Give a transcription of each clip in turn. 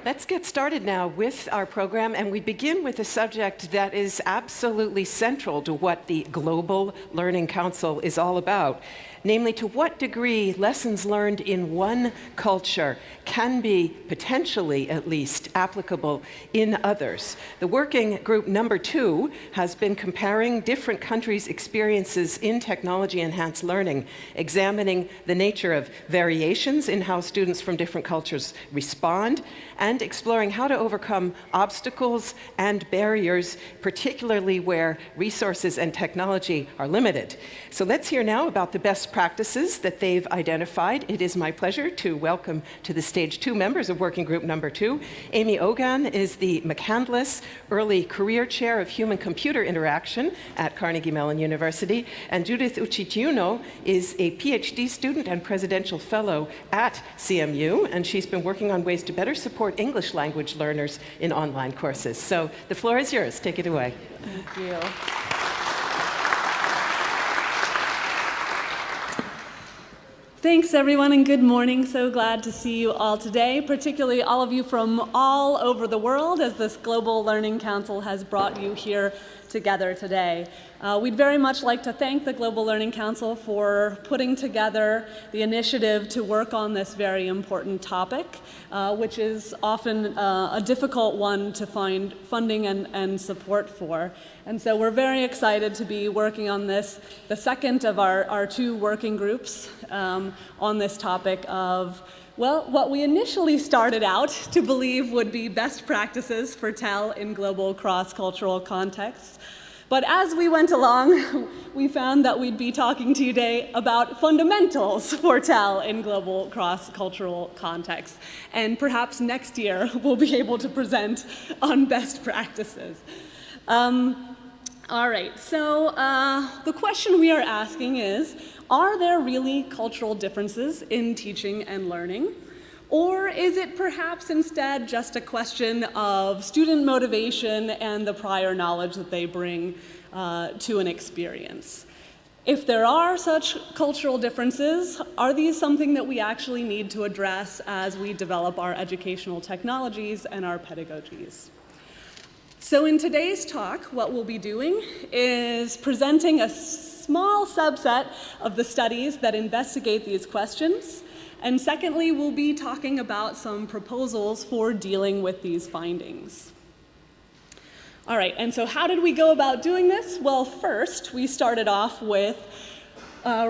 Let's get started now with our program, and we begin with a subject that is absolutely central to what the Global Learning Council is all about. Namely, to what degree lessons learned in one culture can be, potentially at least, applicable in others. The working group number 2 has been comparing different countries' experiences in technology-enhanced learning, examining the nature of variations in how students from different cultures respond, and exploring how to overcome obstacles and barriers, particularly where resources and technology are limited. So let's hear now about the best practices that they've identified. It is my pleasure to welcome to the stage 2 members of Working Group Number 2. Amy Ogan is the McCandless Early Career Chair of Human-Computer Interaction at Carnegie Mellon University, and Judith Uchitiuno is a PhD student and Presidential Fellow at CMU, and she's been working on ways to better support English language learners in online courses. So the floor is yours. Take it away. Thank you. Thanks, everyone, and good morning. So glad to see you all today, particularly all of you from all over the world, as this Global Learning Council has brought you here together today. We'd very much like to thank the Global Learning Council for putting together the initiative to work on this very important topic, which is often a difficult one to find funding and support for. And so we're very excited to be working on this, the second of our 2 working groups on this topic of, well, what we initially started out to believe would be best practices for TEL in global cross-cultural contexts. But as we went along, we found that we'd be talking to you today about fundamentals for TEL in global cross-cultural contexts. And perhaps next year we'll be able to present on best practices. All right, so the question we are asking is, are there really cultural differences in teaching and learning? Or is it perhaps instead just a question of student motivation and the prior knowledge that they bring to an experience? If there are such cultural differences, are these something that we actually need to address as we develop our educational technologies and our pedagogies? So in today's talk, what we'll be doing is presenting a small subset of the studies that investigate these questions. And secondly, we'll be talking about some proposals for dealing with these findings. All right, and so how did we go about doing this? Well, first, we started off with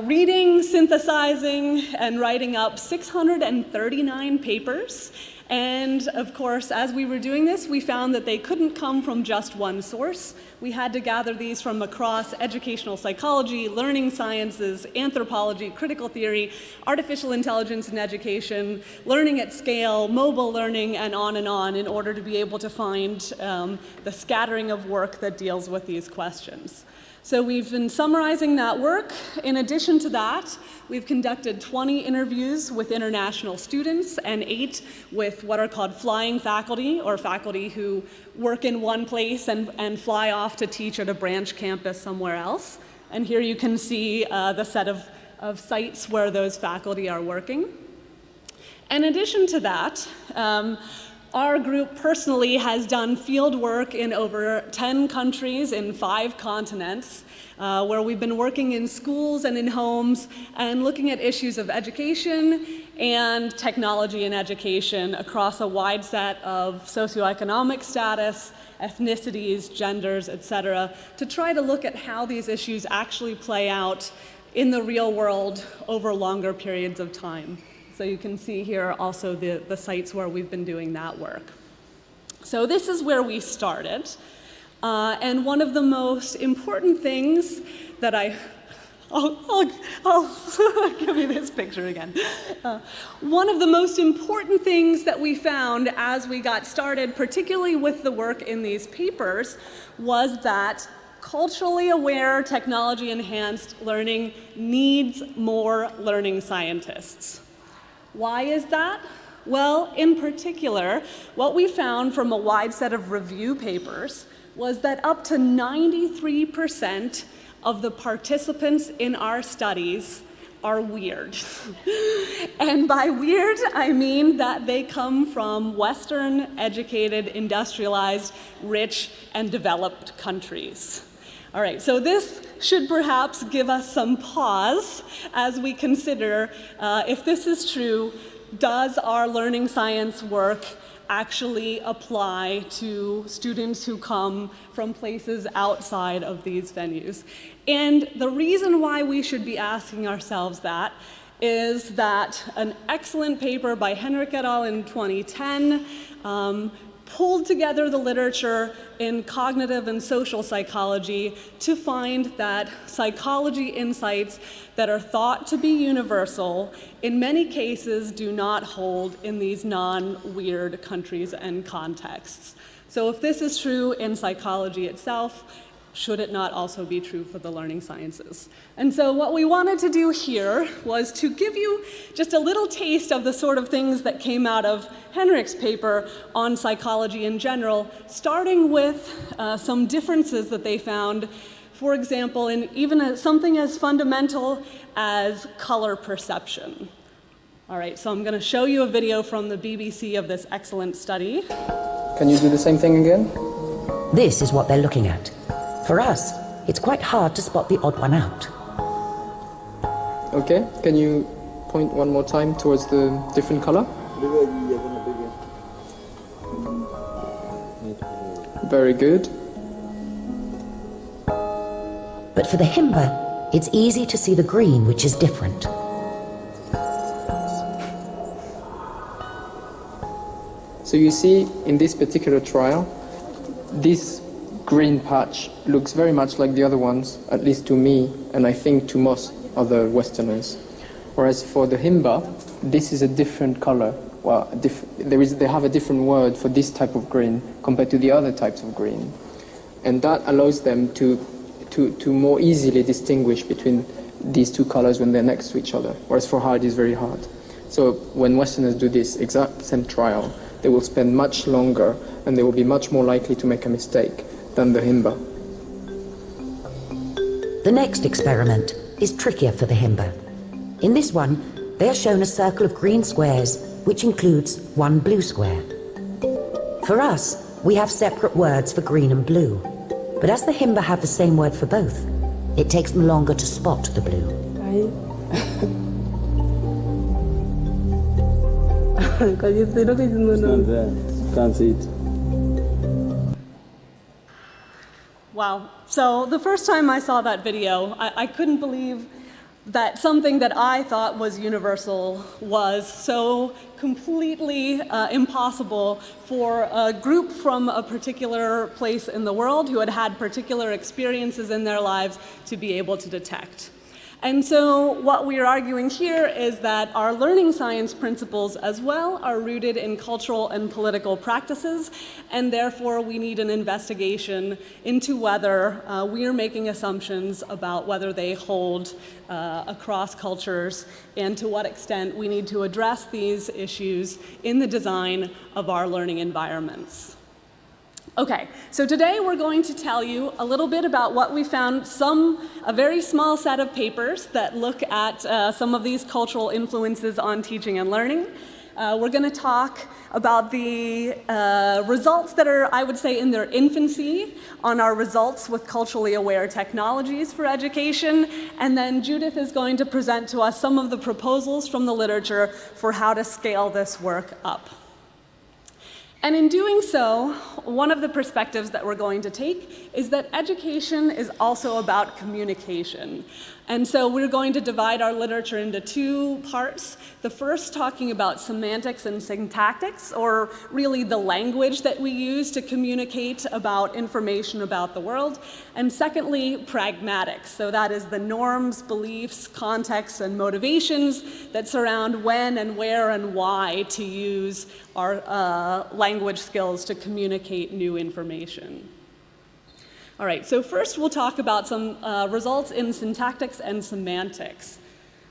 reading, synthesizing, and writing up 639 papers. And of course, as we were doing this, we found that they couldn't come from just one source. We had to gather these from across educational psychology, learning sciences, anthropology, critical theory, artificial intelligence in education, learning at scale, mobile learning, and on in order to be able to find the scattering of work that deals with these questions. So we've been summarizing that work. In addition to that, we've conducted 20 interviews with international students and 8 with what are called flying faculty, or faculty who work in one place and fly off to teach at a branch campus somewhere else. And here you can see the set of sites where those faculty are working. In addition to that, our group personally has done field work in over 10 countries in 5 continents, where we've been working in schools and in homes and looking at issues of education and technology in education across a wide set of socioeconomic status, ethnicities, genders, etc., to try to look at how these issues actually play out in the real world over longer periods of time. So you can see here also the sites where we've been doing that work. So this is where we started. And one of the most important things that I'll give you this picture again. One of the most important things that we found as we got started, particularly with the work in these papers, was that culturally aware technology-enhanced learning needs more learning scientists. Why is that? Well, in particular, what we found from a wide set of review papers was that up to 93% of the participants in our studies are weird. And by weird, I mean that they come from Western, educated, industrialized, rich, and developed countries. All right, so this should perhaps give us some pause as we consider if this is true, does our learning science work actually apply to students who come from places outside of these venues? And the reason why we should be asking ourselves that is that an excellent paper by Henrik et al. In 2010 pulled together the literature in cognitive and social psychology to find that psychology insights that are thought to be universal in many cases do not hold in these non-weird countries and contexts. So if this is true in psychology itself, should it not also be true for the learning sciences? And so what we wanted to do here was to give you just a little taste of the sort of things that came out of Henrik's paper on psychology in general, starting with some differences that they found, for example, in even something as fundamental as color perception. All right, so I'm going to show you a video from the BBC of this excellent study. Can you do the same thing again? This is what they're looking at. For us, it's quite hard to spot the odd one out. Okay, can you point one more time towards the different color? Very good. But for the himba, it's easy to see the green, which is different. So you see, in this particular trial, this green patch looks very much like the other ones, at least to me, and I think to most other Westerners. Whereas for the himba, this is a different color. Well, they have a different word for this type of green compared to the other types of green. And that allows them to more easily distinguish between these two colors when they're next to each other. Whereas for her, it is very hard. So when Westerners do this exact same trial, they will spend much longer and they will be much more likely to make a mistake than the himba. The next experiment is trickier for the himba. In this one, they are shown a circle of green squares, which includes one blue square. For us, we have separate words for green and blue. But as the himba have the same word for both, it takes them longer to spot the blue. Can't see it. Wow. So the first time I saw that video, I couldn't believe that something that I thought was universal was so completely impossible for a group from a particular place in the world who had had particular experiences in their lives to be able to detect. And so what we are arguing here is that our learning science principles as well are rooted in cultural and political practices, and therefore we need an investigation into whether we are making assumptions about whether they hold across cultures, and to what extent we need to address these issues in the design of our learning environments. Okay, so today we're going to tell you a little bit about what we found, a very small set of papers that look at some of these cultural influences on teaching and learning. We're going to talk about the results that are, I would say, in their infancy on our results with culturally aware technologies for education. And then Judith is going to present to us some of the proposals from the literature for how to scale this work up. And in doing so, one of the perspectives that we're going to take is that education is also about communication. And so we're going to divide our literature into two parts. The first talking about semantics and syntactics, or really the language that we use to communicate about information about the world. And secondly, pragmatics. So that is the norms, beliefs, contexts, and motivations that surround when and where and why to use our language skills to communicate new information. All right, so first we'll talk about some results in syntactics and semantics.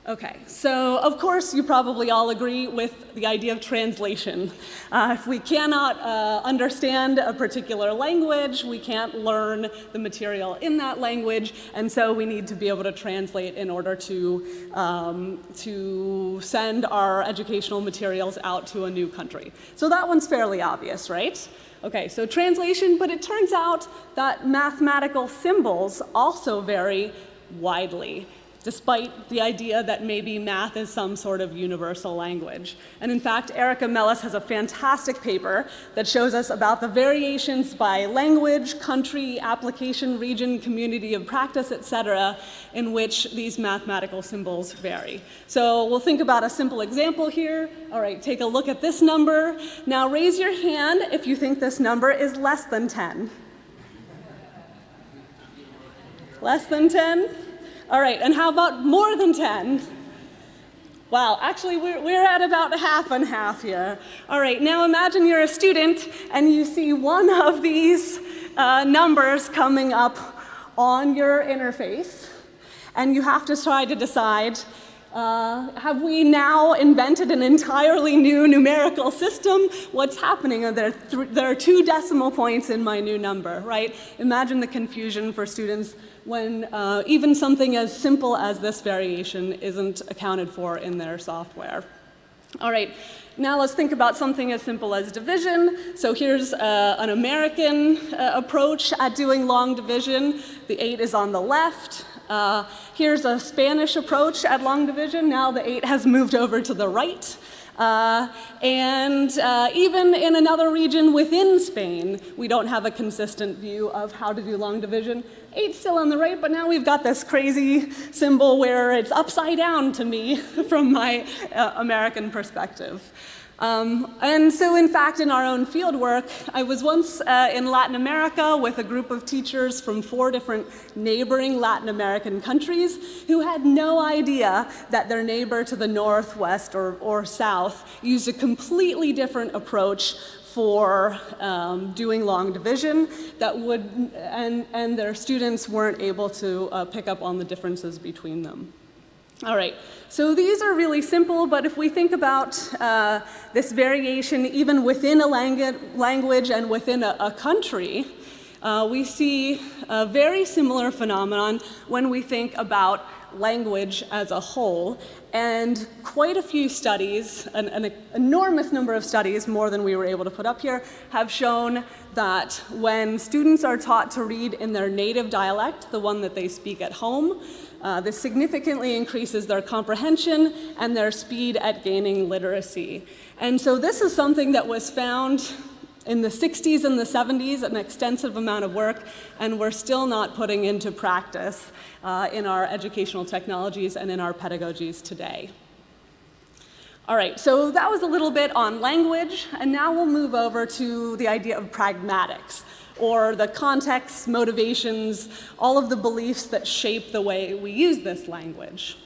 Okay, so of course you probably all agree with the idea of translation. If we cannot understand a particular language, we can't learn the material in that language, and so we need to be able to translate in order to send our educational materials out to a new country. So that one's fairly obvious, right? Okay, so translation, but it turns out that mathematical symbols also vary widely, despite the idea that maybe math is some sort of universal language. And in fact, Erica Mellis has a fantastic paper that shows us about the variations by language, country, application, region, community of practice, etc., in which these mathematical symbols vary. So we'll think about a simple example here. All right, take a look at this number. Now raise your hand if you think this number is less than 10. Less than 10? All right, and how about more than 10? Wow, actually we're at about half and half here. All right, now imagine you're a student and you see one of these numbers coming up on your interface, and you have to try to decide, have we now invented an entirely new numerical system? What's happening? There are 2 decimal points in my new number, right? Imagine the confusion for students when even something as simple as this variation isn't accounted for in their software. All right, now let's think about something as simple as division. So here's an American approach at doing long division. The 8 is on the left. Here's a Spanish approach at long division. Now the 8 has moved over to the right. And even in another region within Spain, we don't have a consistent view of how to do long division. 8's still on the right, but now we've got this crazy symbol where it's upside down to me from my American perspective. And so in fact, in our own field work, I was once in Latin America with a group of teachers from 4 different neighboring Latin American countries who had no idea that their neighbor to the northwest or south used a completely different approach for doing long division that would, and their students weren't able to pick up on the differences between them. All right, so these are really simple, but if we think about this variation even within a language and within a country, we see a very similar phenomenon when we think about language as a whole. And quite a few studies, an enormous number of studies, more than we were able to put up here, have shown that when students are taught to read in their native dialect, the one that they speak at home, this significantly increases their comprehension and their speed at gaining literacy. And so this is something that was found in the 60s and the 70s, an extensive amount of work, and we're still not putting into practice in our educational technologies and in our pedagogies today. All right, so that was a little bit on language, and now we'll move over to the idea of pragmatics, or the contexts, motivations, all of the beliefs that shape the way we use this language.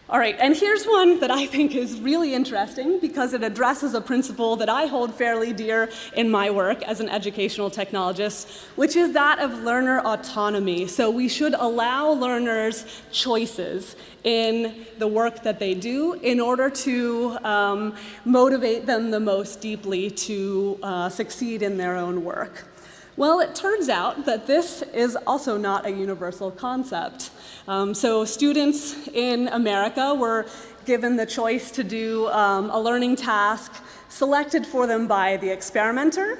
All right, and here's one that I think is really interesting because it addresses a principle that I hold fairly dear in my work as an educational technologist, which is that of learner autonomy. So we should allow learners choices in the work that they do in order to motivate them the most deeply to succeed in their own work. Well, it turns out that this is also not a universal concept. So students in America were given the choice to do a learning task selected for them by the experimenter,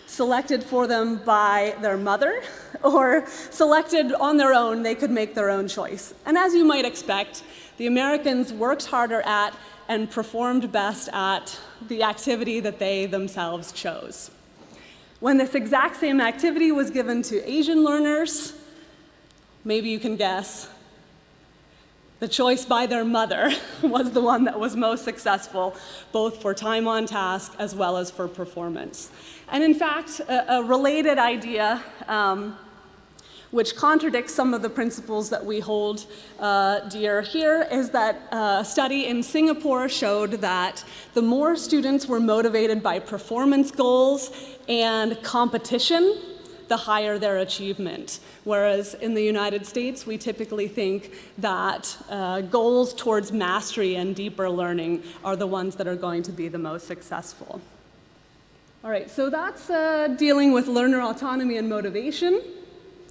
selected for them by their mother, or selected on their own. They could make their own choice. And as you might expect, the Americans worked harder at and performed best at the activity that they themselves chose. When this exact same activity was given to Asian learners, maybe you can guess, the choice by their mother was the one that was most successful, both for time on task as well as for performance. And in fact, a related idea, which contradicts some of the principles that we hold dear here, is that a study in Singapore showed that the more students were motivated by performance goals and competition, the higher their achievement. Whereas in the United States, we typically think that goals towards mastery and deeper learning are the ones that are going to be the most successful. All right, so that's dealing with learner autonomy and motivation.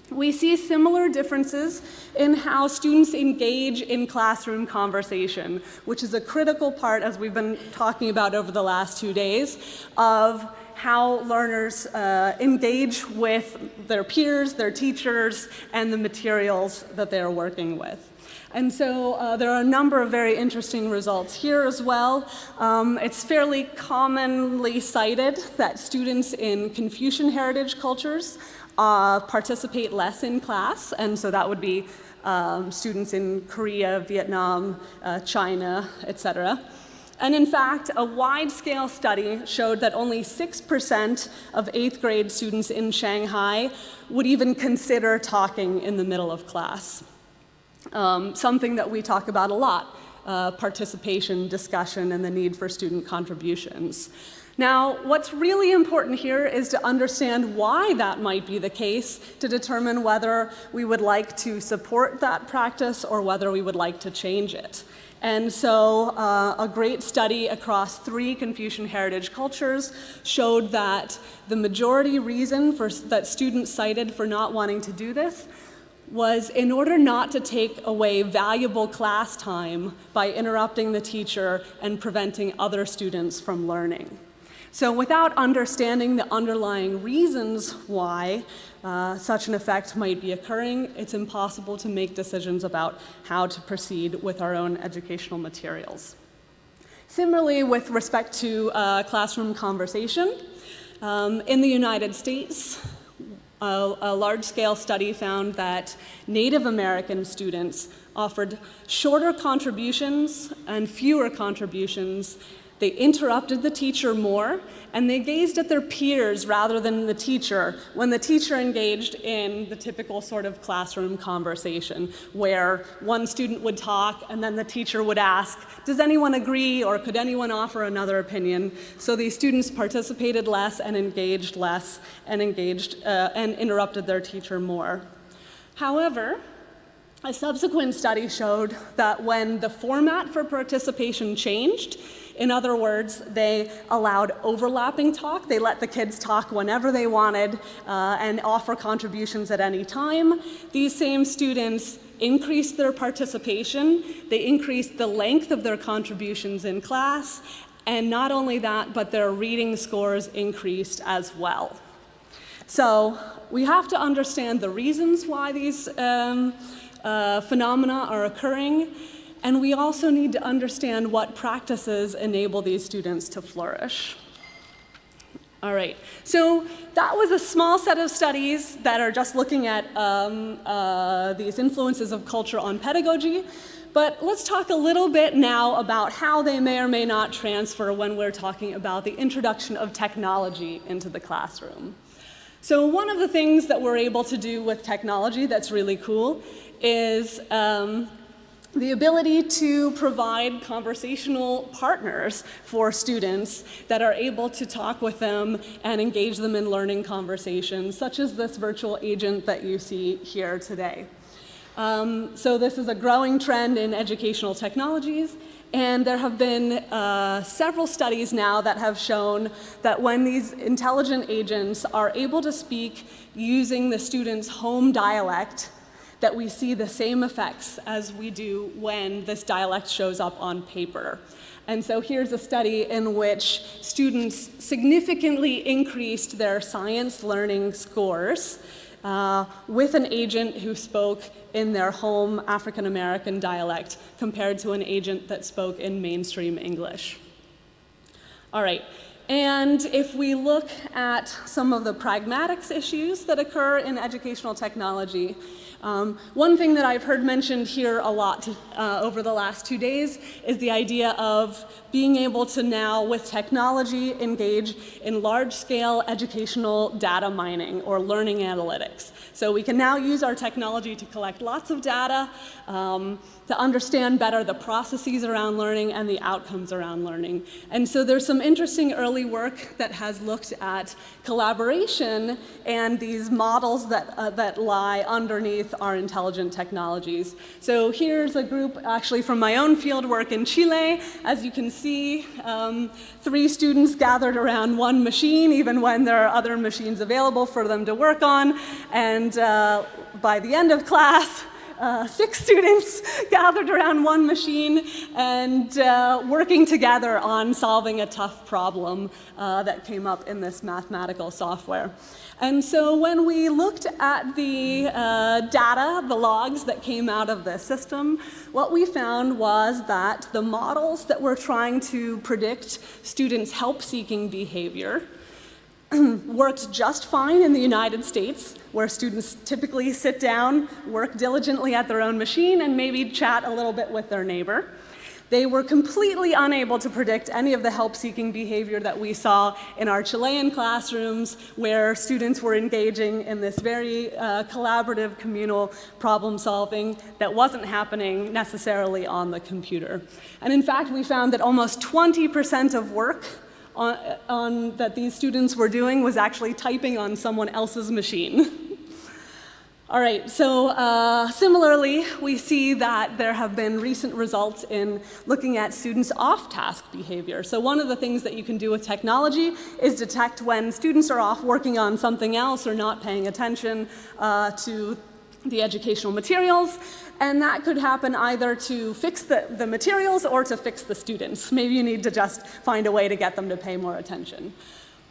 We see similar differences in how students engage in classroom conversation, which is a critical part, as we've been talking about over the last 2 days, of how learners engage with their peers, their teachers, and the materials that they're working with. And so there are a number of very interesting results here as well. It's fairly commonly cited that students in Confucian heritage cultures participate less in class, and so that would be students in Korea, Vietnam, China, etc. And in fact, a wide-scale study showed that only 6% of 8th grade students in Shanghai would even consider talking in the middle of class. Something that we talk about a lot, participation, discussion, and the need for student contributions. Now, what's really important here is to understand why that might be the case, to determine whether we would like to support that practice or whether we would like to change it. And so a great study across 3 Confucian heritage cultures showed that the majority reason that students cited for not wanting to do this was in order not to take away valuable class time by interrupting the teacher and preventing other students from learning. So without understanding the underlying reasons why such an effect might be occurring, it's impossible to make decisions about how to proceed with our own educational materials. Similarly, with respect to classroom conversation, in the United States, a large-scale study found that Native American students offered shorter contributions and fewer contributions. They interrupted the teacher more, and they gazed at their peers rather than the teacher when the teacher engaged in the typical sort of classroom conversation, where one student would talk and then the teacher would ask, does anyone agree, or could anyone offer another opinion? So these students participated less and engaged less and interrupted their teacher more. However, a subsequent study showed that when the format for participation changed, in other words, they allowed overlapping talk. They let the kids talk whenever they wanted and offer contributions at any time. These same students increased their participation. They increased the length of their contributions in class. And not only that, but their reading scores increased as well. So we have to understand the reasons why these phenomena are occurring. And we also need to understand what practices enable these students to flourish. All right, so that was a small set of studies that are just looking at these influences of culture on pedagogy. But let's talk a little bit now about how they may or may not transfer when we're talking about the introduction of technology into the classroom. So one of the things that we're able to do with technology that's really cool is the ability to provide conversational partners for students that are able to talk with them and engage them in learning conversations, such as this virtual agent that you see here today. So this is a growing trend in educational technologies, and there have been several studies now that have shown that when these intelligent agents are able to speak using the student's home dialect, that we see the same effects as we do when this dialect shows up on paper. And so here's a study in which students significantly increased their science learning scores with an agent who spoke in their home African American dialect compared to an agent that spoke in mainstream English. All right. And if we look at some of the pragmatics issues that occur in educational technology, one thing that I've heard mentioned here a lot over the last 2 days is the idea of being able to now, with technology, engage in large-scale educational data mining or learning analytics. So we can now use our technology to collect lots of data, to understand better the processes around learning and the outcomes around learning. And so there's some interesting early early work that has looked at collaboration and these models that lie underneath our intelligent technologies. So here's a group actually from my own field work in Chile. As you can see, 3 students gathered around one machine, even when there are other machines available for them to work on. And by the end of class, 6 students gathered around one machine and working together on solving a tough problem that came up in this mathematical software. And so when we looked at the data, the logs that came out of this system, what we found was that the models that were trying to predict students' help-seeking behavior worked just fine in the United States, where students typically sit down, work diligently at their own machine, and maybe chat a little bit with their neighbor. They were completely unable to predict any of the help-seeking behavior that we saw in our Chilean classrooms, where students were engaging in this very collaborative, communal problem solving that wasn't happening necessarily on the computer. And in fact, we found that almost 20% of work that these students were doing was actually typing on someone else's machine. All right, so similarly, we see that there have been recent results in looking at students' off-task behavior. So one of the things that you can do with technology is detect when students are off working on something else or not paying attention to the educational materials, and that could happen either to fix the materials or to fix the students. Maybe you need to just find a way to get them to pay more attention.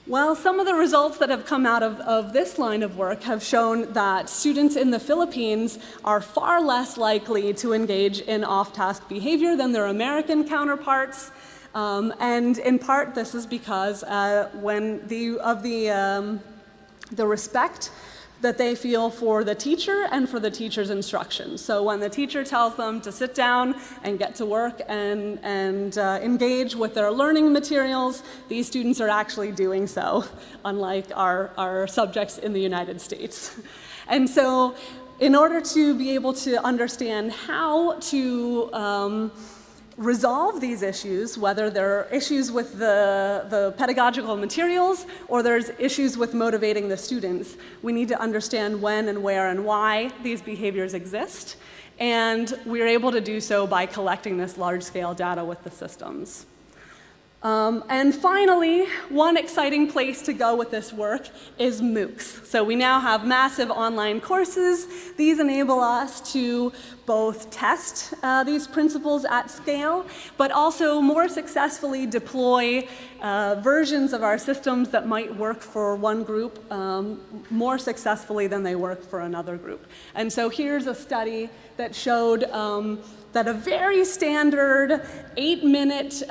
Well, some of the results that have come out of this line of work have shown that students in the Philippines are far less likely to engage in off-task behavior than their American counterparts. And in part, this is because the respect that they feel for the teacher and for the teacher's instructions. So when the teacher tells them to sit down and get to work and engage with their learning materials, these students are actually doing so, unlike our subjects in the United States. And so in order to be able to understand how to resolve these issues, whether there are issues with the pedagogical materials or there's issues with motivating the students, we need to understand when and where and why these behaviors exist. And we're able to do so by collecting this large-scale data with the systems. And finally, one exciting place to go with this work is MOOCs. So we now have massive online courses. These enable us to both test these principles at scale, but also more successfully deploy versions of our systems that might work for one group more successfully than they work for another group. And so here's a study that showed that a very standard 8-minute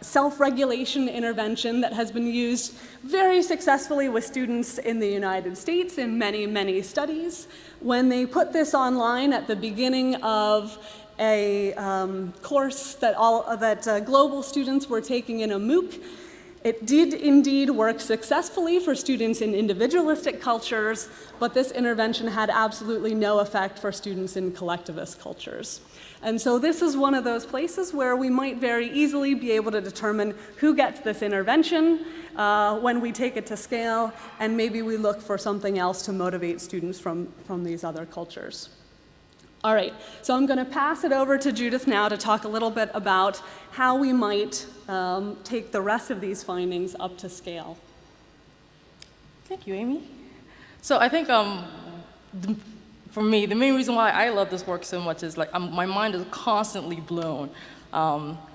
self-regulation intervention that has been used very successfully with students in the United States in many, many studies. When they put this online at the beginning of a course that global students were taking in a MOOC, it did indeed work successfully for students in individualistic cultures, but this intervention had absolutely no effect for students in collectivist cultures. And so this is one of those places where we might very easily be able to determine who gets this intervention when we take it to scale, and maybe we look for something else to motivate students from these other cultures. All right, so I'm going to pass it over to Judith now to talk a little bit about how we might take the rest of these findings up to scale. Thank you, Amy. So I think for me, the main reason why I love this work so much is like my mind is constantly blown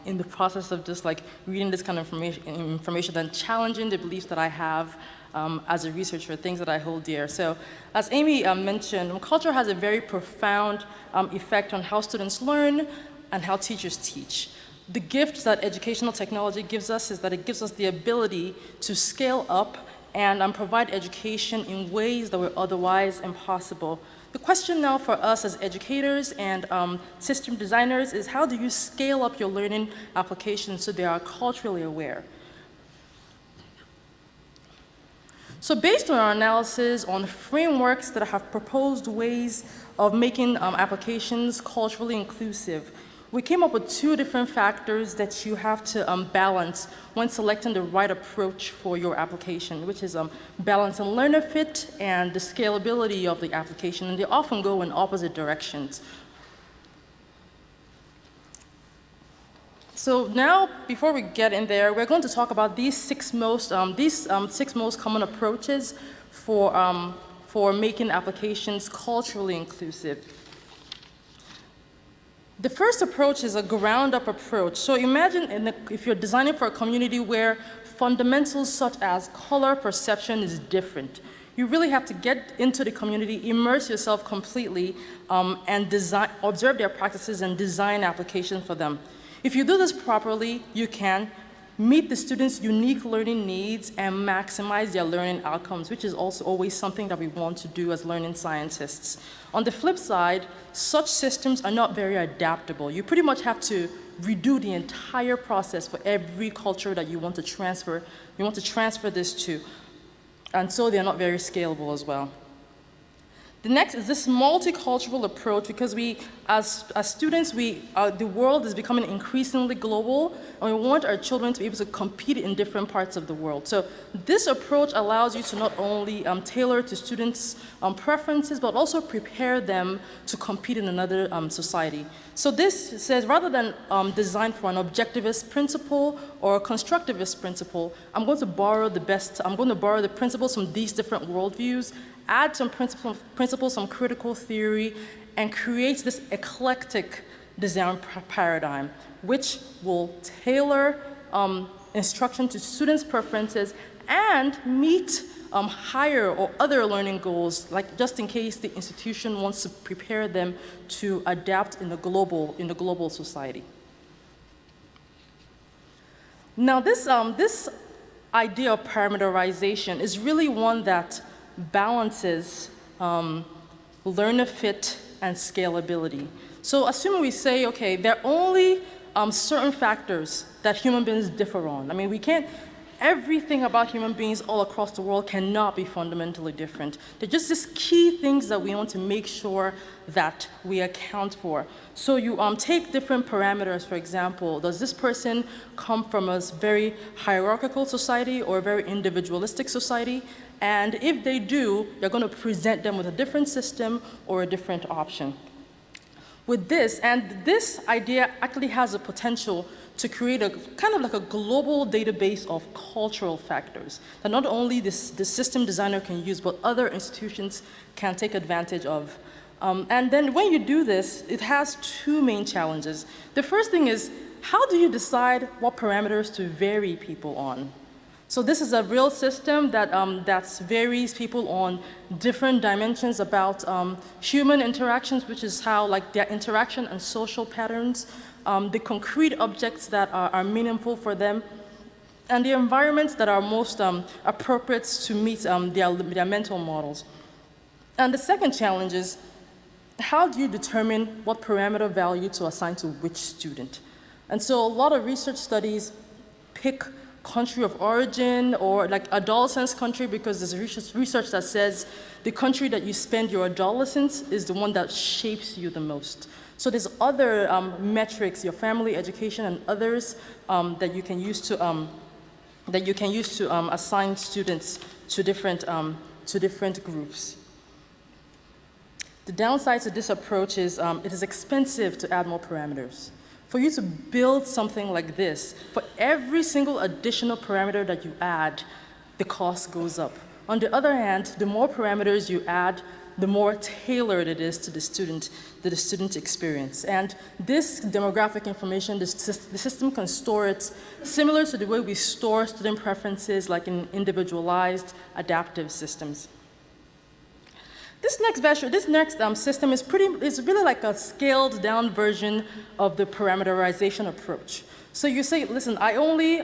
in the process of just like reading this kind of information and challenging the beliefs that I have as a researcher, things that I hold dear. So as Amy mentioned, culture has a very profound effect on how students learn and how teachers teach. The gift that educational technology gives us is that it gives us the ability to scale up and provide education in ways that were otherwise impossible. The question now for us as educators and system designers is how do you scale up your learning applications so they are culturally aware? So based on our analysis on frameworks that have proposed ways of making applications culturally inclusive, we came up with two different factors that you have to balance when selecting the right approach for your application, which is balancing learner fit and the scalability of the application, and they often go in opposite directions. So now, before we get in there, we're going to talk about these six most common approaches for making applications culturally inclusive. The first approach is a ground-up approach. So imagine if you're designing for a community where fundamentals such as color perception is different. You really have to get into the community, immerse yourself completely, and observe their practices and design applications for them. If you do this properly, you can meet the students' unique learning needs and maximize their learning outcomes, which is also always something that we want to do as learning scientists. On the flip side, such systems are not very adaptable. You pretty much have to redo the entire process for every culture that you want to transfer this to. And so they're not very scalable as well. The next is this multicultural approach, because as students, the world is becoming increasingly global, and we want our children to be able to compete in different parts of the world. So this approach allows you to not only tailor to students' preferences, but also prepare them to compete in another society. So this says, rather than design for an objectivist principle or a constructivist principle, I'm going to borrow the principles from these different worldviews, add some principles, some critical theory, and create this eclectic design paradigm, which will tailor instruction to students' preferences and meet higher or other learning goals, like just in case the institution wants to prepare them to adapt in the global society. Now, this idea of parameterization is really one that balances learner fit and scalability. So assuming we say, okay, there are only certain factors that human beings differ on. I mean, everything about human beings all across the world cannot be fundamentally different. They're just these key things that we want to make sure that we account for. So you take different parameters, for example, does this person come from a very hierarchical society or a very individualistic society? And if they do, you're going to present them with a different system or a different option. With this, and this idea actually has a potential to create a kind of like a global database of cultural factors that not only the system designer can use, but other institutions can take advantage of. And then when you do this, it has two main challenges. The first thing is, how do you decide what parameters to vary people on? So this is a real system that varies people on different dimensions about human interactions, which is how like their interaction and social patterns, the concrete objects that are meaningful for them, and the environments that are most appropriate to meet their mental models. And the second challenge is, how do you determine what parameter value to assign to which student? And so a lot of research studies pick country of origin or like adolescence country, because there's research that says the country that you spend your adolescence is the one that shapes you the most. So there's other metrics, your family, education, and others that you can use to assign students to different groups. The downside to this approach is it is expensive to add more parameters. For you to build something like this, for every single additional parameter that you add, the cost goes up. On the other hand, the more parameters you add, the more tailored it is to the student experience. And this demographic information, the system can store it similar to the way we store student preferences, like in individualized adaptive systems. This next system is really like a scaled down version of the parameterization approach. So you say, listen, I only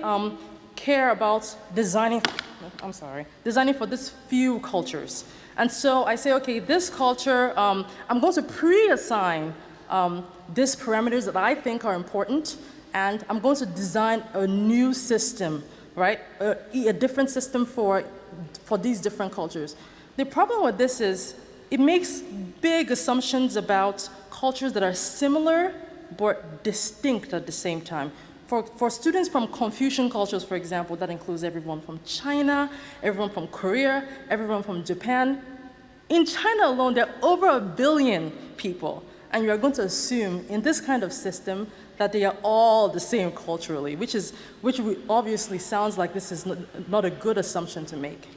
care about designing for this few cultures. And so I say, okay, this culture, I'm going to pre-assign these parameters that I think are important, and I'm going to design a new system, right? A different system for these different cultures. The problem with this is, it makes big assumptions about cultures that are similar but distinct at the same time. For students from Confucian cultures, for example, that includes everyone from China, everyone from Korea, everyone from Japan. In China alone, there are over 1 billion people, and you are going to assume in this kind of system that they are all the same culturally, which obviously sounds like this is not a good assumption to make.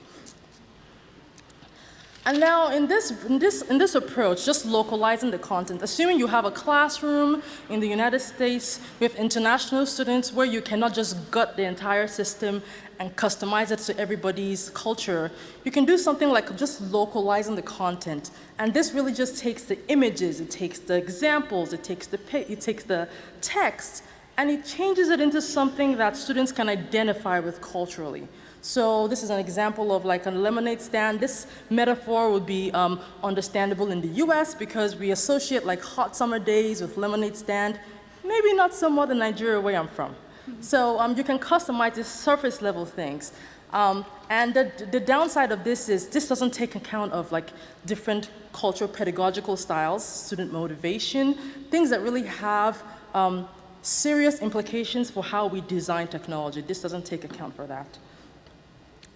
And now in this approach, just localizing the content, assuming you have a classroom in the United States with international students where you cannot just gut the entire system and customize it to everybody's culture, you can do something like just localizing the content. And this really just takes the images, it takes the examples, it takes the text, and it changes it into something that students can identify with culturally. So this is an example of like a lemonade stand. This metaphor would be understandable in the US because we associate like hot summer days with lemonade stand, maybe not somewhat in Nigeria where I'm from. So you can customize these surface level things. And the downside of this is this doesn't take account of like different cultural pedagogical styles, student motivation, things that really have serious implications for how we design technology. This doesn't take account for that.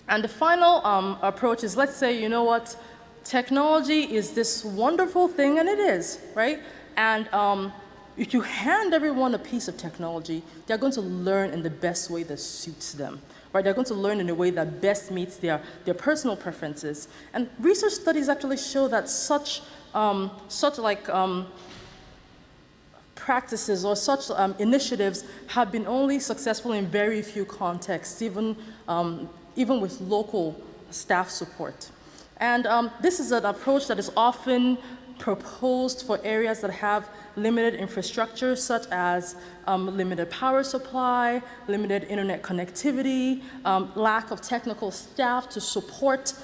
And the final approach is, let's say, you know what, technology is this wonderful thing, and it is, right? And if you hand everyone a piece of technology, they're going to learn in the best way that suits them, right? They're going to learn in a way that best meets their personal preferences. And research studies actually show that such practices or such initiatives have been only successful in very few contexts, even with local staff support. And this is an approach that is often proposed for areas that have limited infrastructure, such as limited power supply, limited internet connectivity, lack of technical staff to support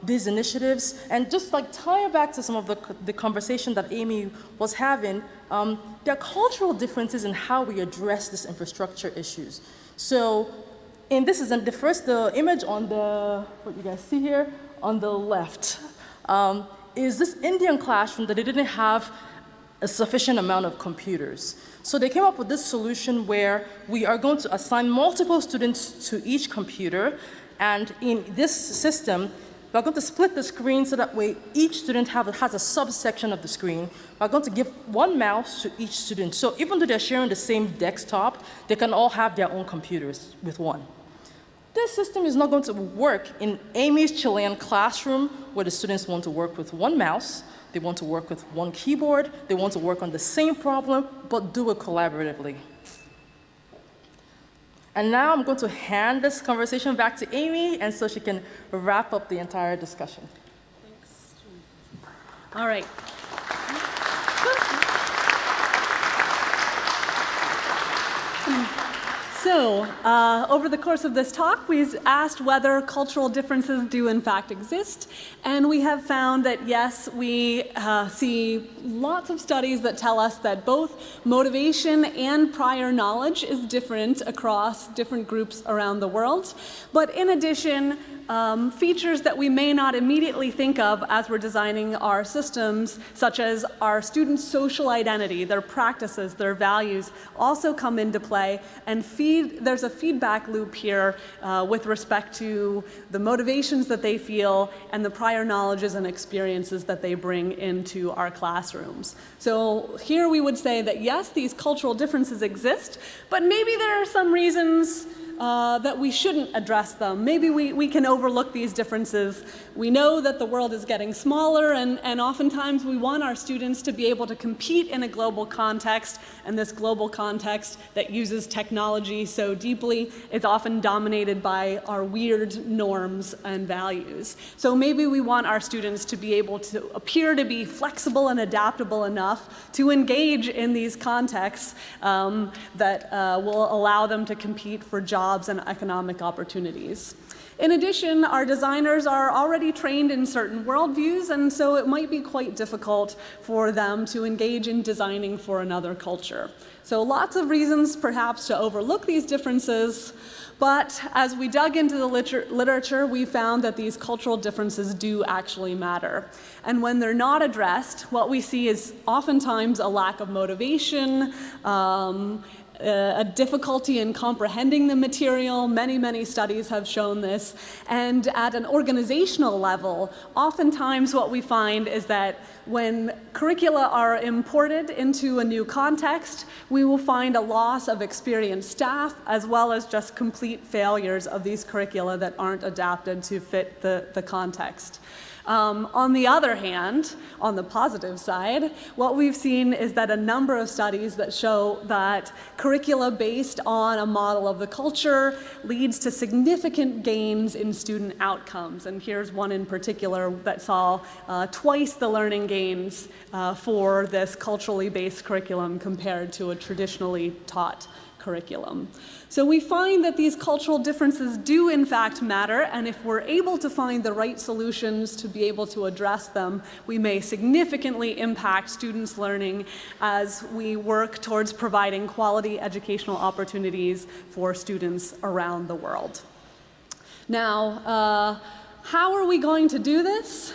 these initiatives. And just like tying back to some of the conversation that Amy was having, there are cultural differences in how we address these infrastructure issues. So, this is the image on what you guys see here on the left, is this Indian classroom that they didn't have a sufficient amount of computers. So they came up with this solution where we are going to assign multiple students to each computer, and in this system, we're going to split the screen so that way each student has a subsection of the screen. We're going to give one mouse to each student. So even though they're sharing the same desktop, they can all have their own computers with one. This system is not going to work in Amy's Chilean classroom where the students want to work with one mouse, they want to work with one keyboard, they want to work on the same problem, but do it collaboratively. And now I'm going to hand this conversation back to Amy, and so she can wrap up the entire discussion. Thanks. All right. So, over the course of this talk, we've asked whether cultural differences do in fact exist, and we have found that yes, we see lots of studies that tell us that both motivation and prior knowledge is different across different groups around the world. But in addition, features that we may not immediately think of as we're designing our systems, such as our students' social identity, their practices, their values, also come into play, and there's a feedback loop here with respect to the motivations that they feel and the prior knowledges and experiences that they bring into our classrooms. So here we would say that yes, these cultural differences exist, but maybe there are some reasons that we shouldn't address them. Maybe we can overlook these differences. We know that the world is getting smaller, and oftentimes we want our students to be able to compete in a global context, and this global context that uses technology so deeply is often dominated by our weird norms and values. So maybe we want our students to be able to appear to be flexible and adaptable enough to engage in these contexts that will allow them to compete for jobs and economic opportunities. In addition, our designers are already trained in certain worldviews, and so it might be quite difficult for them to engage in designing for another culture. So lots of reasons perhaps to overlook these differences, but as we dug into the literature, we found that these cultural differences do actually matter. And when they're not addressed, what we see is oftentimes a lack of motivation, a difficulty in comprehending the material. Many studies have shown this. And at an organizational level, oftentimes what we find is that when curricula are imported into a new context, we will find a loss of experienced staff, as well as just complete failures of these curricula that aren't adapted to fit the context. On the other hand, on the positive side, what we've seen is that a number of studies that show that curricula based on a model of the culture leads to significant gains in student outcomes. And here's one in particular that saw twice the learning gains for this culturally based curriculum compared to a traditionally taught curriculum. So we find that these cultural differences do in fact matter, and if we're able to find the right solutions to be able to address them, we may significantly impact students' learning as we work towards providing quality educational opportunities for students around the world. Now, how are we going to do this?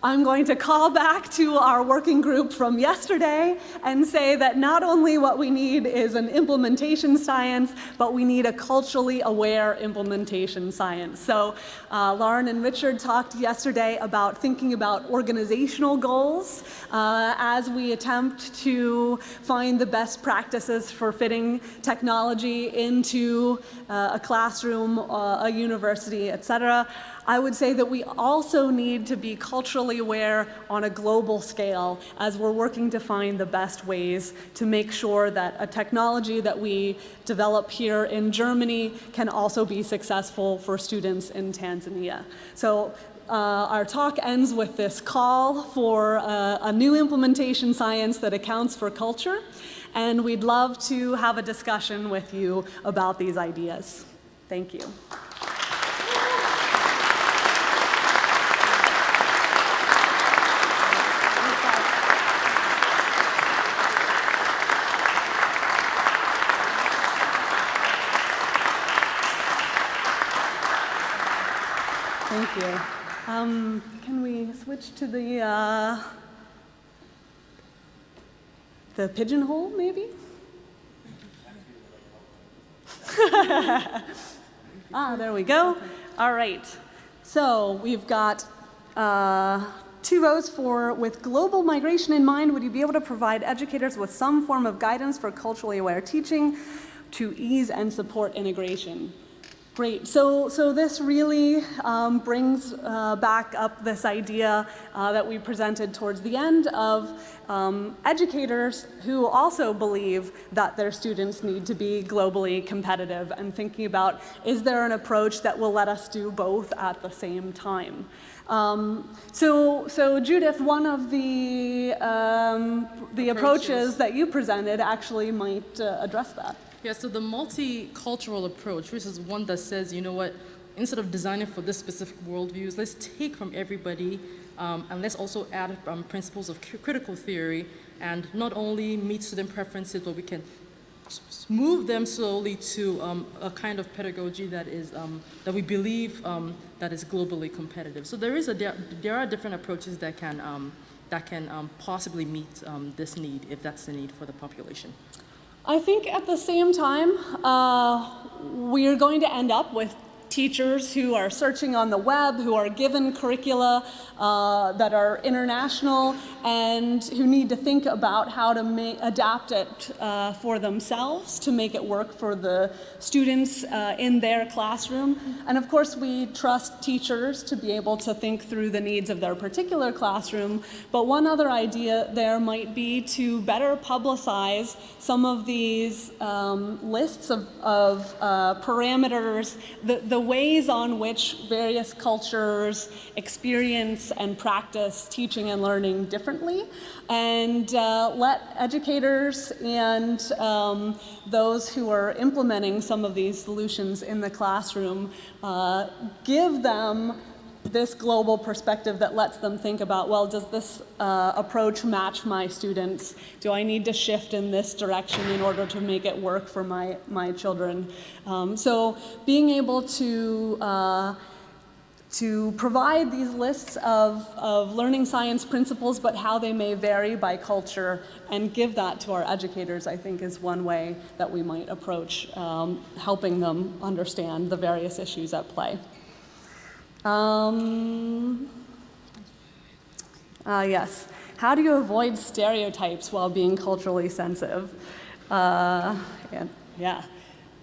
I'm going to call back to our working group from yesterday and say that not only what we need is an implementation science, but we need a culturally aware implementation science. So Lauren and Richard talked yesterday about thinking about organizational goals as we attempt to find the best practices for fitting technology into a classroom, a university, etc. I would say that we also need to be culturally aware on a global scale as we're working to find the best ways to make sure that a technology that we develop here in Germany can also be successful for students in Tanzania. So our talk ends with this call for a new implementation science that accounts for culture, and we'd love to have a discussion with you about these ideas. Thank you. Thank you. Can we switch to the pigeonhole, maybe? There we go. All right. So we've got 2 votes for, with global migration in mind, would you be able to provide educators with some form of guidance for culturally aware teaching to ease and support integration? Great. So this really brings back up this idea that we presented towards the end of educators who also believe that their students need to be globally competitive, and thinking about, is there an approach that will let us do both at the same time? So Judith, one of the approaches that you presented actually might address that. Yeah, so the multicultural approach, which is one that says, you know what, instead of designing for this specific worldviews, let's take from everybody and let's also add principles of critical theory, and not only meet student preferences, but we can move them slowly to a kind of pedagogy that is that we believe that is globally competitive. So there are different approaches that can possibly meet this need, if that's the need for the population. I think at the same time, we are going to end up with teachers who are searching on the web, who are given curricula that are international, and who need to think about how to adapt it for themselves to make it work for the students in their classroom. And of course, we trust teachers to be able to think through the needs of their particular classroom. But one other idea there might be to better publicize some of these lists of parameters, the ways on which various cultures experience and practice teaching and learning differently, and let educators and those who are implementing some of these solutions in the classroom give them this global perspective that lets them think about, well, does this approach match my students? Do I need to shift in this direction in order to make it work for my children? So being able to provide these lists of learning science principles, but how they may vary by culture, and give that to our educators, I think is one way that we might approach helping them understand the various issues at play. Yes. How do you avoid stereotypes while being culturally sensitive? Yeah,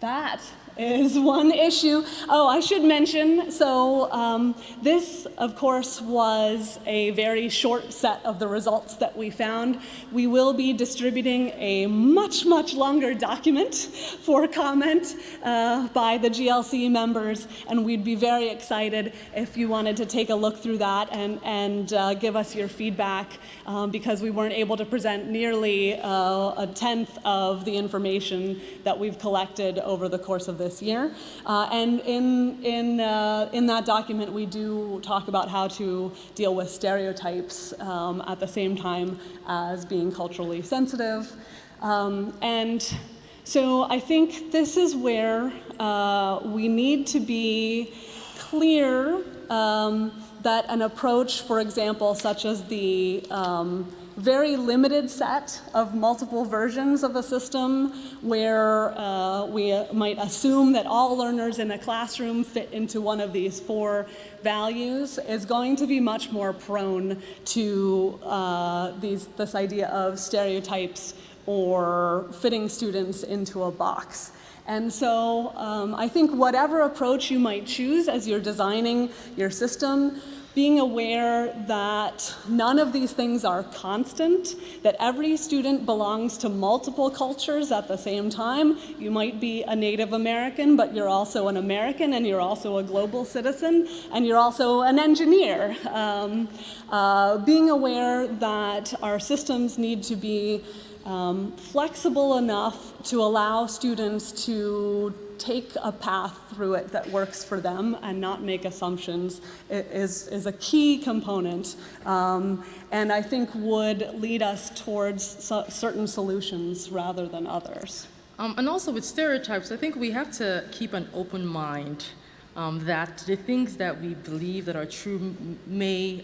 that is one issue. Oh, I should mention, so this, of course, was a very short set of the results that we found. We will be distributing a much, much longer document for comment by the GLC members, and we'd be very excited if you wanted to take a look through that and give us your feedback, because we weren't able to present nearly a tenth of the information that we've collected over the course of this year. And in that document, we do talk about how to deal with stereotypes at the same time as being culturally sensitive. And so I think this is where we need to be clear that an approach, for example, such as the very limited set of multiple versions of a system where we might assume that all learners in a classroom fit into one of these 4 values is going to be much more prone to this idea of stereotypes or fitting students into a box. And so I think whatever approach you might choose as you're designing your system, being aware that none of these things are constant, that every student belongs to multiple cultures at the same time. You might be a Native American, but you're also an American, and you're also a global citizen, and you're also an engineer. Being aware that our systems need to be flexible enough to allow students to take a path through it that works for them and not make assumptions is a key component, and I think would lead us towards certain solutions rather than others. And also with stereotypes, I think we have to keep an open mind that the things that we believe that are true may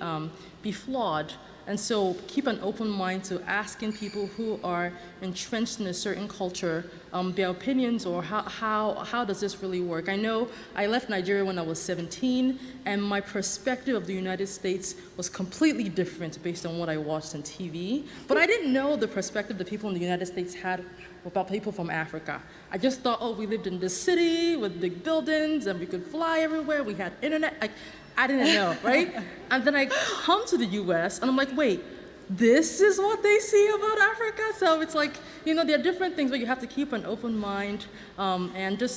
be flawed. And so keep an open mind to asking people who are entrenched in a certain culture their opinions, or how does this really work? I know I left Nigeria when I was 17, and my perspective of the United States was completely different based on what I watched on TV. But I didn't know the perspective that people in the United States had about people from Africa. I just thought, oh, we lived in this city with big buildings, and we could fly everywhere, we had internet. I didn't know, right? And then I come to the US, and I'm like, wait, this is what they see about Africa? So it's like, there are different things, but you have to keep an open mind and just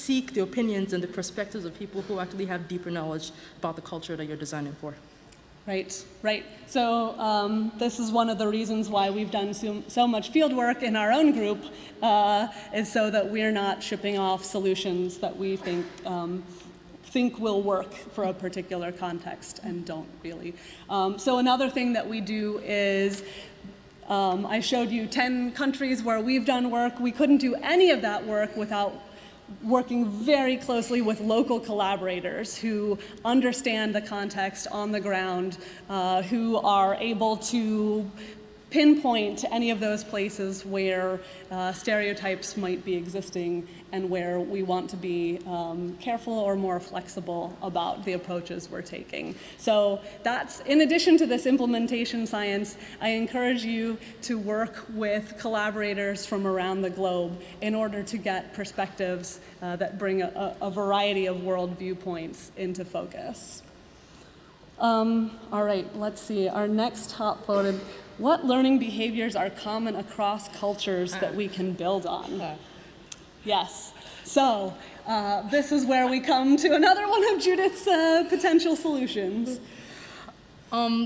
seek the opinions and the perspectives of people who actually have deeper knowledge about the culture that you're designing for. Right. So this is one of the reasons why we've done so much field work in our own group, is so that we're not shipping off solutions that we think will work for a particular context and don't really. So another thing that we do is, I showed you 10 countries where we've done work. We couldn't do any of that work without working very closely with local collaborators who understand the context on the ground, who are able to pinpoint any of those places where stereotypes might be existing and where we want to be careful or more flexible about the approaches we're taking. So that's, in addition to this implementation science, I encourage you to work with collaborators from around the globe in order to get perspectives that bring a variety of world viewpoints into focus. All right, let's see. Our next top voted, what learning behaviors are common across cultures that we can build on? Yes. So this is where we come to another one of Judith's potential solutions.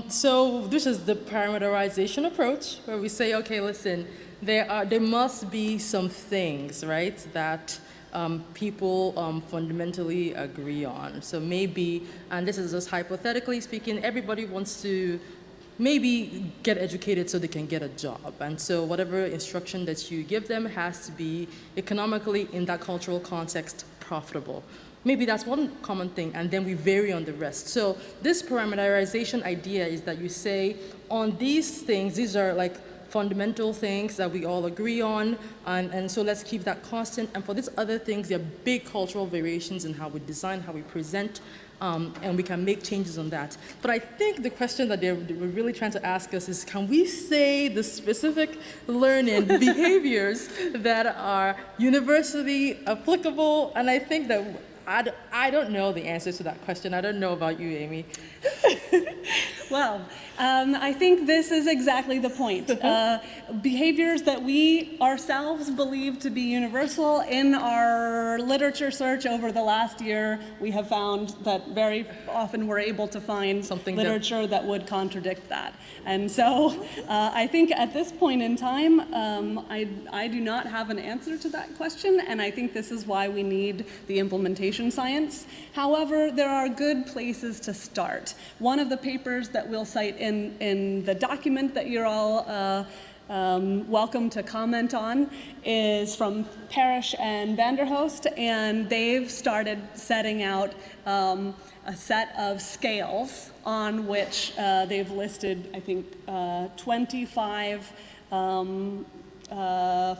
So this is the parameterization approach, where we say, okay, listen, there must be some things, right, that people fundamentally agree on. So maybe, and this is just hypothetically speaking, everybody wants to maybe get educated so they can get a job. And so whatever instruction that you give them has to be economically, in that cultural context, profitable. Maybe that's one common thing, and then we vary on the rest. So this parameterization idea is that you say, on these things, these are like fundamental things that we all agree on, and so let's keep that constant. And for these other things, there are big cultural variations in how we design, how we present, and we can make changes on that. But I think the question that they were really trying to ask us is, can we say the specific learning behaviors that are universally applicable? And I think that I don't know the answer to that question. I don't know about you, Amy. Well, I think this is exactly the point. Behaviors that we ourselves believe to be universal. In our literature search over the last year, we have found that very often we're able to find something literature that would contradict that. And so I think at this point in time, I do not have an answer to that question, and I think this is why we need the implementation science. However, there are good places to start. One of the papers that we'll cite in the document that you're all welcome to comment on is from Parrish and Vanderhoost, and they've started setting out a set of scales on which they've listed, I think, 25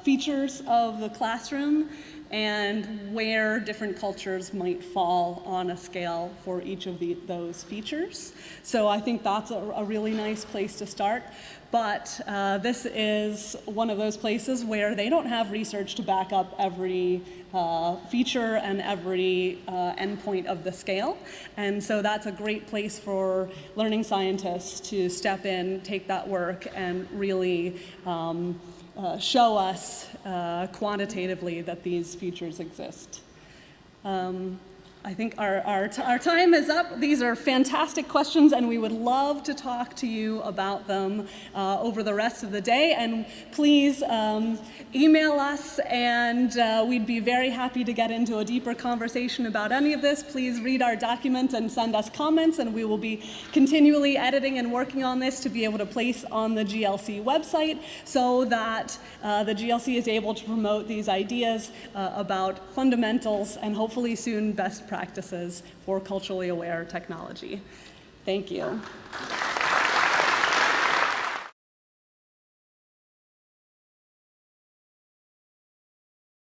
features of the classroom and where different cultures might fall on a scale for each of those features. So I think that's a really nice place to start. But this is one of those places where they don't have research to back up every feature and every endpoint of the scale. And so that's a great place for learning scientists to step in, take that work, and really show us quantitatively that these features exist. I think our time is up. These are fantastic questions, and we would love to talk to you about them over the rest of the day. And please email us, and we'd be very happy to get into a deeper conversation about any of this. Please read our document and send us comments, and we will be continually editing and working on this to be able to place on the GLC website so that the GLC is able to promote these ideas about fundamentals and hopefully soon best practices for culturally aware technology. Thank you.